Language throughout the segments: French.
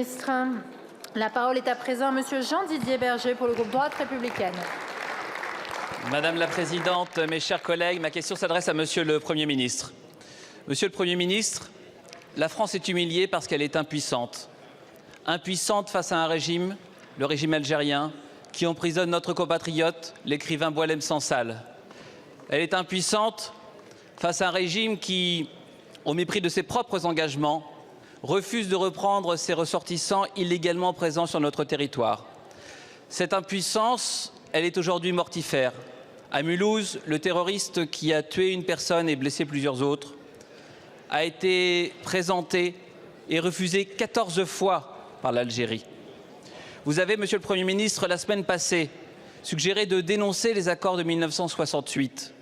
ministre. La parole est à présent à Monsieur Jean-Didier Berger pour le groupe Droite républicaine. Madame la Présidente, mes chers collègues, ma question s'adresse à Monsieur le Premier ministre. Monsieur le Premier ministre, la France est humiliée parce qu'elle est impuissante. Impuissante face à un régime, le régime algérien, qui emprisonne notre compatriote, l'écrivain Boualem Sansal. Elle est impuissante face à un régime qui, au mépris de ses propres engagements, refuse de reprendre ses ressortissants illégalement présents sur notre territoire. Cette impuissance, elle est aujourd'hui mortifère. À Mulhouse, le terroriste qui a tué une personne et blessé plusieurs autres a été présenté et refusé 14 fois par l'Algérie. Vous avez, Monsieur le Premier ministre, la semaine passée, suggéré de dénoncer les accords de 1968.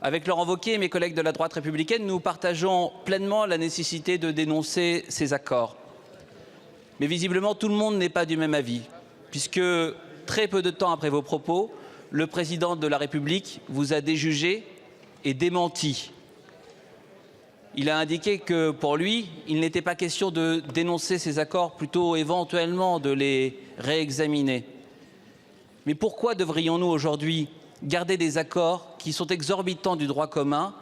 Avec Laurent Wauquiez et mes collègues de la droite républicaine, nous partageons pleinement la nécessité de dénoncer ces accords. Mais visiblement, tout le monde n'est pas du même avis, puisque très peu de temps après vos propos, le président de la République vous a déjugé et démenti. Il a indiqué que pour lui, il n'était pas question de dénoncer ces accords, plutôt éventuellement de les réexaminer. Mais pourquoi devrions-nous aujourd'hui garder des accords qui sont exorbitants du droit commun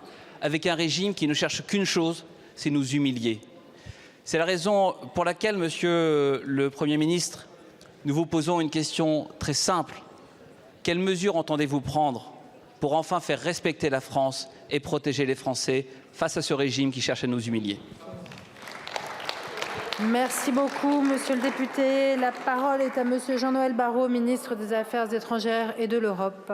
avec un régime qui ne cherche qu'une chose, c'est nous humilier? C'est la raison pour laquelle, Monsieur le Premier ministre, nous vous posons une question très simple. Quelles mesures entendez-vous prendre pour enfin faire respecter la France et protéger les Français face à ce régime qui cherche à nous humilier? Merci beaucoup, Monsieur le député. La parole est à Monsieur Jean-Noël Barrot, ministre des Affaires étrangères et de l'Europe.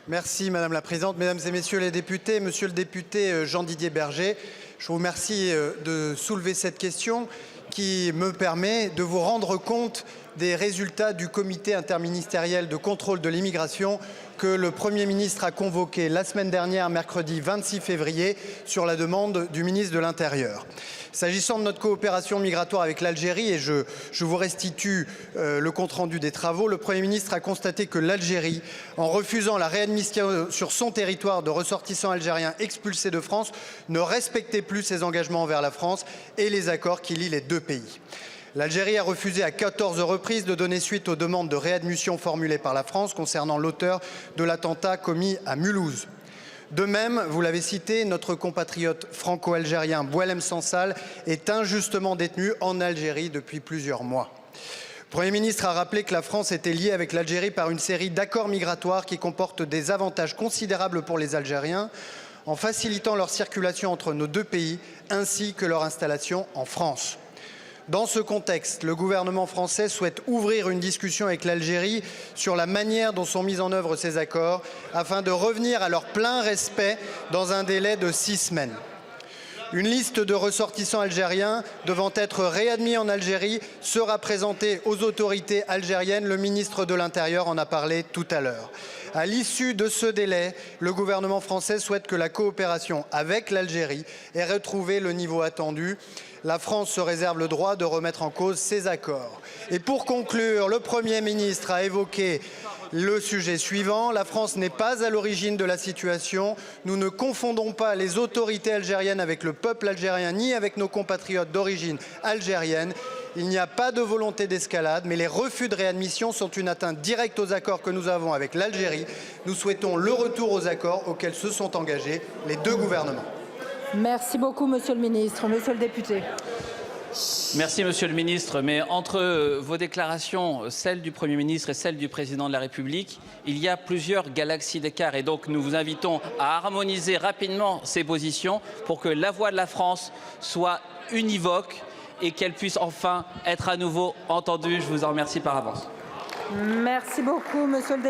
Merci Madame la Présidente, Mesdames et Messieurs les députés. Monsieur le député Jean-Didier Berger, je vous remercie de soulever cette question qui me permet de vous rendre compte des résultats du comité interministériel de contrôle de l'immigration que le Premier ministre a convoqué la semaine dernière, mercredi 26 février, sur la demande du ministre de l'Intérieur. S'agissant de notre coopération migratoire avec l'Algérie, et je vous restitue le compte-rendu des travaux, le Premier ministre a constaté que l'Algérie, en refusant la réadmission sur son territoire de ressortissants algériens expulsés de France, ne respectait plus ses engagements envers la France et les accords qui lient les deux pays. L'Algérie a refusé à 14 reprises de donner suite aux demandes de réadmission formulées par la France concernant l'auteur de l'attentat commis à Mulhouse. De même, vous l'avez cité, notre compatriote franco-algérien Boualem Sansal est injustement détenu en Algérie depuis plusieurs mois. Le Premier ministre a rappelé que la France était liée avec l'Algérie par une série d'accords migratoires qui comportent des avantages considérables pour les Algériens en facilitant leur circulation entre nos deux pays ainsi que leur installation en France. Dans ce contexte, le gouvernement français souhaite ouvrir une discussion avec l'Algérie sur la manière dont sont mis en œuvre ces accords afin de revenir à leur plein respect dans un délai de 6 semaines. Une liste de ressortissants algériens devant être réadmis en Algérie sera présentée aux autorités algériennes. Le ministre de l'Intérieur en a parlé tout à l'heure. À l'issue de ce délai, le gouvernement français souhaite que la coopération avec l'Algérie ait retrouvé le niveau attendu. La France se réserve le droit de remettre en cause ces accords. Et pour conclure, le Premier ministre a évoqué le sujet suivant. La France n'est pas à l'origine de la situation. Nous ne confondons pas les autorités algériennes avec le peuple algérien ni avec nos compatriotes d'origine algérienne. Il n'y a pas de volonté d'escalade, mais les refus de réadmission sont une atteinte directe aux accords que nous avons avec l'Algérie. Nous souhaitons le retour aux accords auxquels se sont engagés les deux gouvernements. Merci beaucoup, Monsieur le ministre. Monsieur le député. Merci, Monsieur le ministre. Mais entre vos déclarations, celles du Premier ministre et celles du Président de la République, il y a plusieurs galaxies d'écart. Et donc, nous vous invitons à harmoniser rapidement ces positions pour que la voix de la France soit univoque et qu'elle puisse enfin être à nouveau entendue. Je vous en remercie par avance. Merci beaucoup, Monsieur le député.